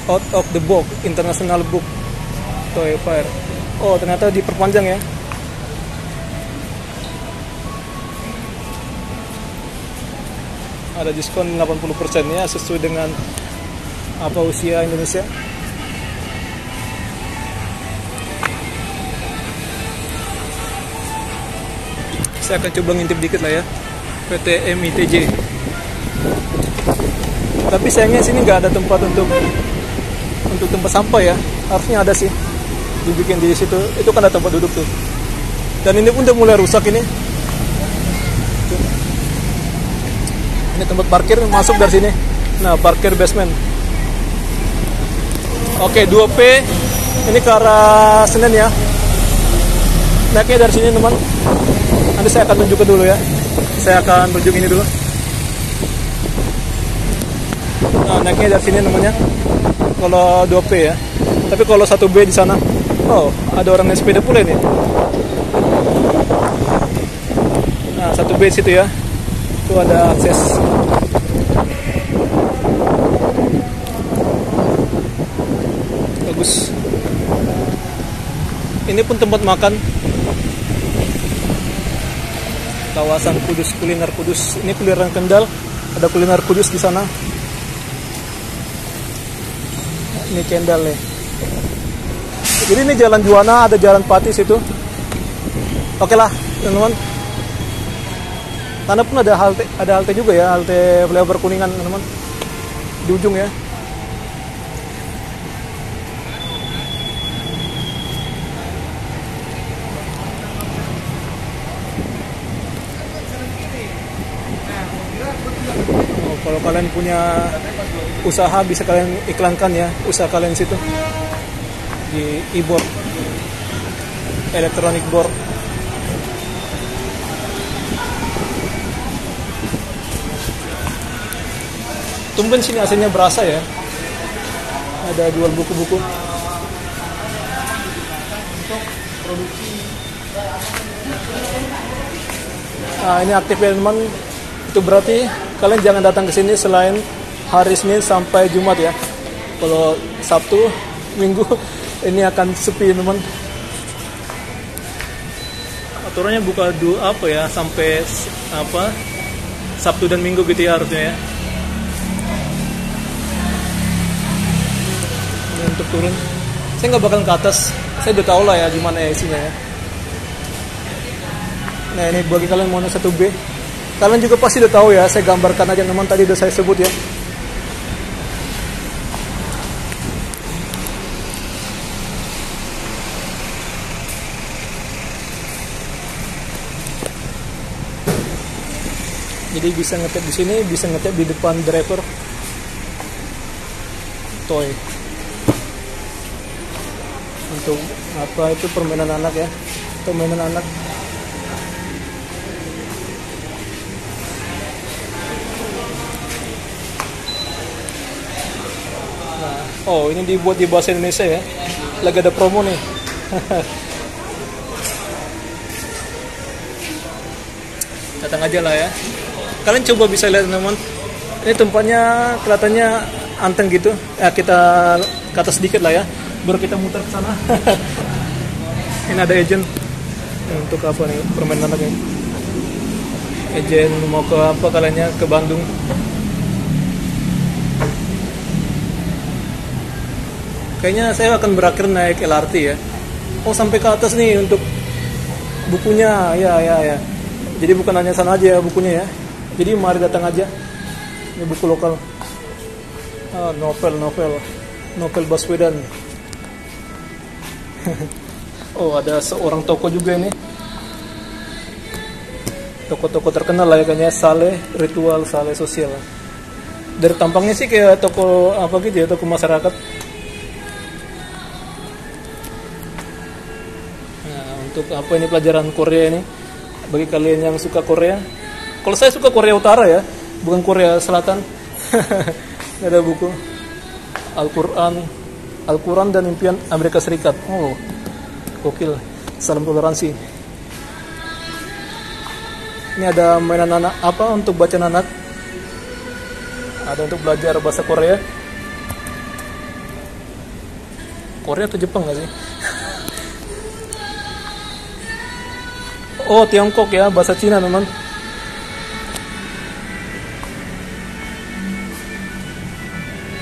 Out of the Box International Book Toy Fair. Oh ternyata diperpanjang ya. Ada diskon 80% ya, sesuai dengan apa usia Indonesia. Saya akan coba ngintip dikit lah ya. PT MITJ. Tapi sayangnya sini nggak ada tempat untuk tempat sampah ya. Harusnya ada sih, dibikin di situ. Itu kan ada tempat duduk tuh. Dan ini pun udah mulai rusak ini. Ini tempat parkir masuk dari sini. Nah, parkir basement. Oke, 2P ini ke arah Senen ya. Naiknya dari sini teman. Nanti saya akan tunjukkan dulu ya. Saya akan tunjuk ini dulu. Nah, naiknya dari sini namanya. Kalau 2P ya. Tapi kalau 1B di sana, oh, ada orang naik sepeda pula nih. Nah, 1B di situ ya. Itu ada akses. Bagus. Ini pun tempat makan. Kawasan Kudus, kuliner Kudus. Ini kulineran Kendal. Ada kuliner Kudus di sana. Ini Kendal nih. Jadi ini jalan Juwana, ada jalan Pati situ. Oke lah, teman-teman. Sana pun ada halte juga ya, halte flyover Kuningan, teman-teman. Di ujung ya. Kalau kalian punya usaha bisa kalian iklankan ya, usaha kalian situ di e-board, electronic board. Tumben sini aslinya berasa ya, ada jual buku-buku. Nah, ini aktif ya teman. Itu berarti kalian jangan datang ke sini selain hari Senin sampai Jumat ya. Kalau Sabtu, Minggu ini akan sepi teman. Aturannya buka apa ya, sampai apa Sabtu dan Minggu gitu ya harusnya ya. Ini untuk turun, saya nggak bakal ke atas. Saya udah tahu lah ya gimana ya isinya ya. Nah, ini bagi kalian mau 1B. Kalian juga pasti udah tahu ya, saya gambarkan aja teman, tadi udah saya sebut ya. Jadi bisa ngetap di sini, bisa ngetap di depan driver. Toy. Untuk apa itu permainan anak ya, atau mainan anak. Oh, ini dibuat di bahasa Indonesia ya. Lagi ada promo nih. Datang aja lah ya. Kalian coba bisa lihat teman-teman. Ini tempatnya kelihatannya anteng gitu. Ya, kita ke atas sedikit lah ya. Baru kita muter ke sana. Ini ada agent. Untuk apa nih? Permainan anak ini. Agent mau ke apa kaliannya? Ke Bandung. Kayaknya saya akan berakhir naik LRT ya. Oh, sampai ke atas nih untuk bukunya. Ya. Jadi bukan hanya sana aja ya bukunya ya. Jadi mari datang aja. Ini buku lokal. Novel Baswedan. Oh, ada seorang toko juga ini. Toko-toko terkenal lah ya kayaknya. Saleh Ritual, Saleh Sosial. Dari tampangnya sih kayak toko apa gitu ya, toko masyarakat. Untuk apa ini pelajaran Korea ini bagi kalian yang suka Korea. Kalau saya suka Korea Utara ya, bukan Korea Selatan. Ada buku Al-Quran dan Impian Amerika Serikat. Oh, gokil. Salam toleransi. Ini ada mainan anak apa untuk bacaan anak. Ada untuk belajar bahasa Korea. Korea atau Jepang nggak sih? Oh, Tiongkok ya, bahasa Cina teman.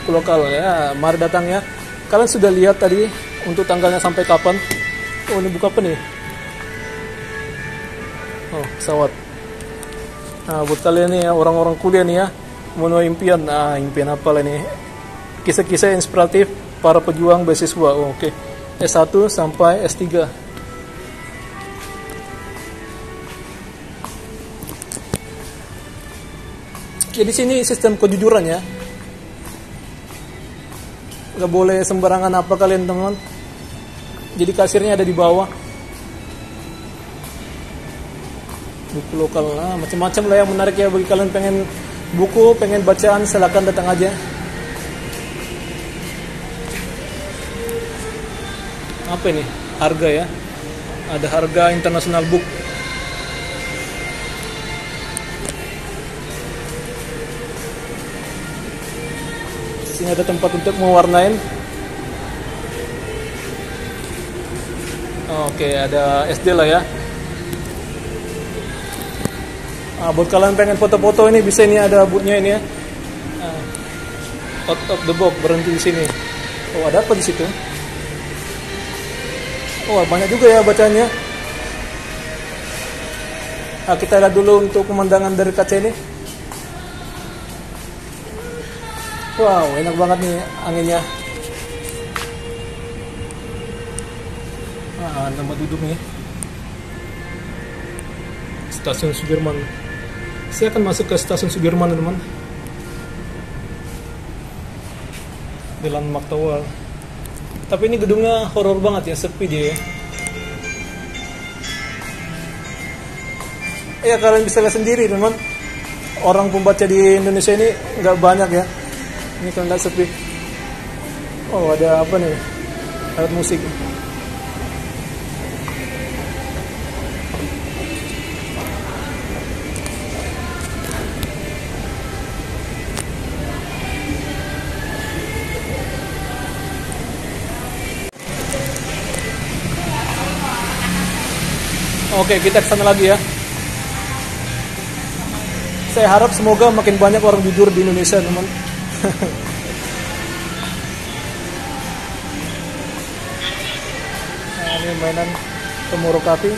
Lokal ya, mari datang ya. Kalian sudah lihat tadi untuk tanggalnya sampai kapan? Oh, ini buka apa nih? Oh, pesawat. Nah, buat kalian nih ya, orang-orang kuliah nih ya, mau impian, impian apa lah nih? Kisah-kisah inspiratif para pejuang beasiswa. Oh, oke. S1 sampai S3. Jadi sini sistem kejujuran ya. Gak boleh sembarangan apa kalian teman. Jadi kasirnya ada di bawah. Buku lokal, macam-macam lah yang menarik ya bagi kalian pengen buku, pengen bacaan, silakan datang aja. Apa ini? Harga ya. Ada harga international book. Sini ada tempat untuk mewarnain. Oke, ada SD lah ya. Buat kalian pengen foto-foto ini bisa, ini ada bootnya ini ya. Out of the box, berhenti di sini. Oh, ada apa di situ? Oh, banyak juga ya bacanya. Kita lihat dulu untuk pemandangan dari kaca ini. Wow, enak banget nih anginnya. Tempat duduk nih. Stasiun Sudirman. Saya akan masuk ke stasiun Sudirman, teman. Di Landmark Tower. Tapi ini gedungnya horor banget ya, sepi dia ya. Ya kalian bisa lihat sendiri, teman. Orang pembaca di Indonesia ini nggak banyak ya. Ini kan nggak sepi. Oh, ada apa nih? Alat musik. Oke, kita kesana lagi ya. Saya harap semoga makin banyak orang jujur di Indonesia, teman. Nah, ini mainan Tomorrowcafe.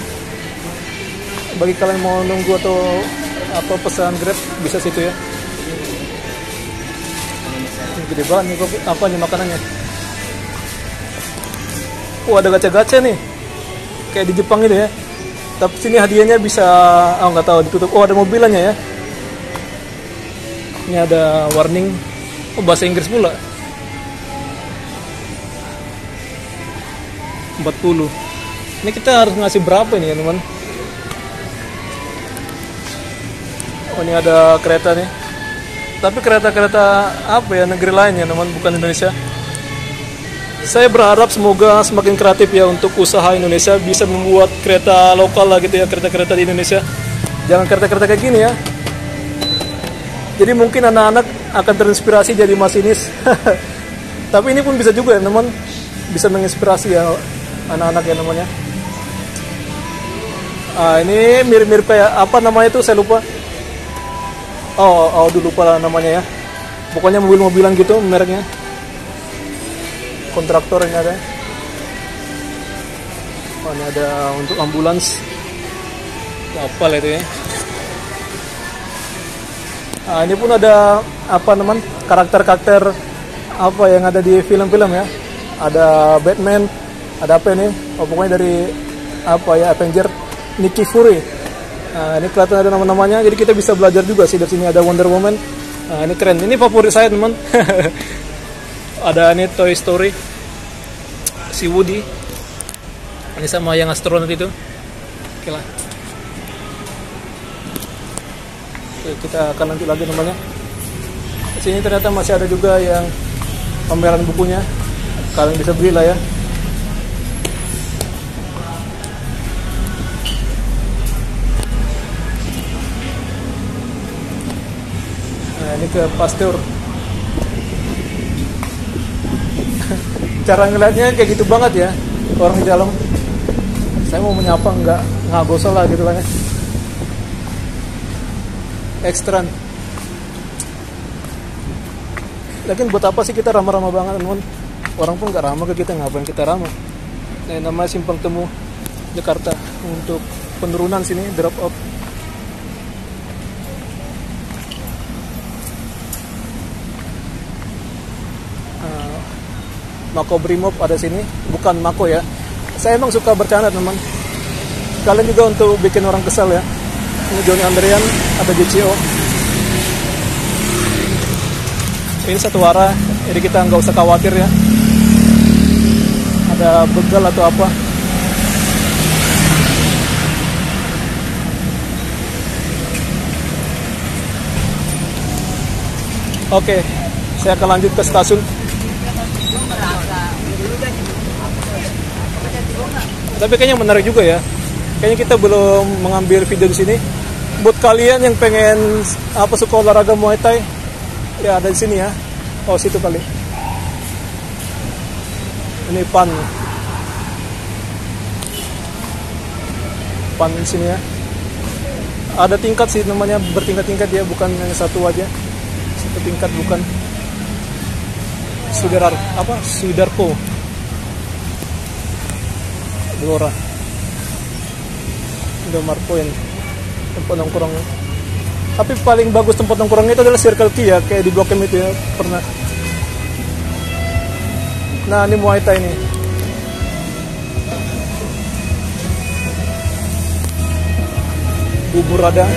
Bagi kalian mau nunggu atau apa pesan Grab bisa situ ya. Ini gede banget nih kopi. Apa nih makanannya? Ada gacha-gacha nih. Kayak di Jepang gitu ya. Tapi sini hadiahnya bisa, nggak tahu ditutup. Ada mobilannya ya. Ini ada warning. Bahasa Inggris pula. 40. Ini kita harus ngasih berapa ini ya teman? Ini ada kereta nih. Tapi kereta-kereta apa ya, negeri lain ya teman, bukan Indonesia. Saya berharap semoga semakin kreatif ya untuk usaha Indonesia bisa membuat kereta lokal lah gitu ya, kereta-kereta di Indonesia. Jangan kereta-kereta kayak gini ya. Jadi mungkin anak-anak akan terinspirasi jadi masinis. Tapi ini pun bisa juga ya teman, bisa menginspirasi ya anak-anak ya namanya. Ini mirip-mirip kayak apa namanya itu, saya lupa. Dulu lupa namanya ya. Pokoknya mobil-mobilan gitu mereknya. Kontraktor ini ada. Ini ada untuk ambulans. Apa lah itu ya. Ini pun ada apa teman, karakter-karakter apa yang ada di film-film ya. Ada Batman, ada apa ini? Pokoknya dari apa ya, Avenger, Nicky Fury. Ini kelihatan ada nama-namanya, jadi kita bisa belajar juga sih dari sini. Ada Wonder Woman. Ini keren. Ini favorit saya teman. Ada ini Toy Story, si Woody. Ini sama yang astronot itu. Oke lah. Kita akan lanjut lagi namanya. Di sini ternyata masih ada juga yang pameran bukunya. Kalian bisa beli lah ya. Nah, ini ke Pasteur. Cara ngeliatnya kayak gitu banget ya orang di dalam. Saya mau menyapa nggak gosol lah gitu kan ya. Ekstran. Lagian buat apa sih kita ramah-ramah banget teman? Orang pun nggak ramah ke kita, ngapain kita ramah? Nah, namanya Simpang Temu Jakarta untuk penurunan sini, drop off. Makobrimob ada sini, bukan Mako ya. Saya emang suka bercanda teman. Kalian juga untuk bikin orang kesal ya. Ini Johnny Andrean, ada JCO. Ini satu arah, jadi kita nggak usah khawatir ya. Ada begal atau apa. Oke, saya akan lanjut ke stasiun. Tapi kayaknya menarik juga ya. Kayaknya kita belum mengambil video di sini. Buat kalian yang pengen suka olahraga Muay Thai, ya ada di sini ya. Oh, situ kali. Ini pan di sini ya. Ada tingkat sih, namanya bertingkat-tingkat ya, bukan yang satu aja. Satu tingkat bukan. Sudarko. Gelora. Indomar Point. Tempat nongkrong. Tapi paling bagus tempat nongkrongnya itu adalah Circle K ya, kayak di Blok M itu ya, pernah. Nah, ini Muay Thai nih. Bubur ada.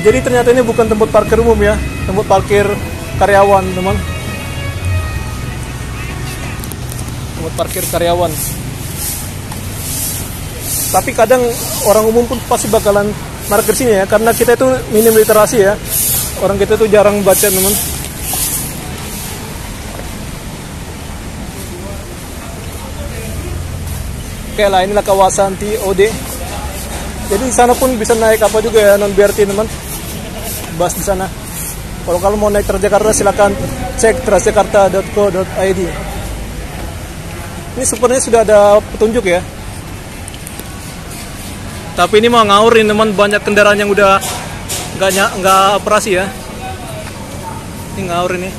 Jadi ternyata ini bukan tempat parkir umum ya, tempat parkir karyawan, teman. Tempat parkir karyawan. Tapi kadang orang umum pun pasti bakalan parkir sini ya, karena kita itu minim literasi ya. Orang kita tuh jarang baca, teman. Oke lah, inilah kawasan TOD. Jadi di sana pun bisa naik apa juga ya, non BRT, teman. Bus di sana. Kalau mau naik Transjakarta silakan cek transjakarta.co.id. Ini sebenarnya sudah ada petunjuk ya. Tapi ini mau ngawurin, teman, banyak kendaraan yang udah nggak operasi ya. Ini ngawur ini.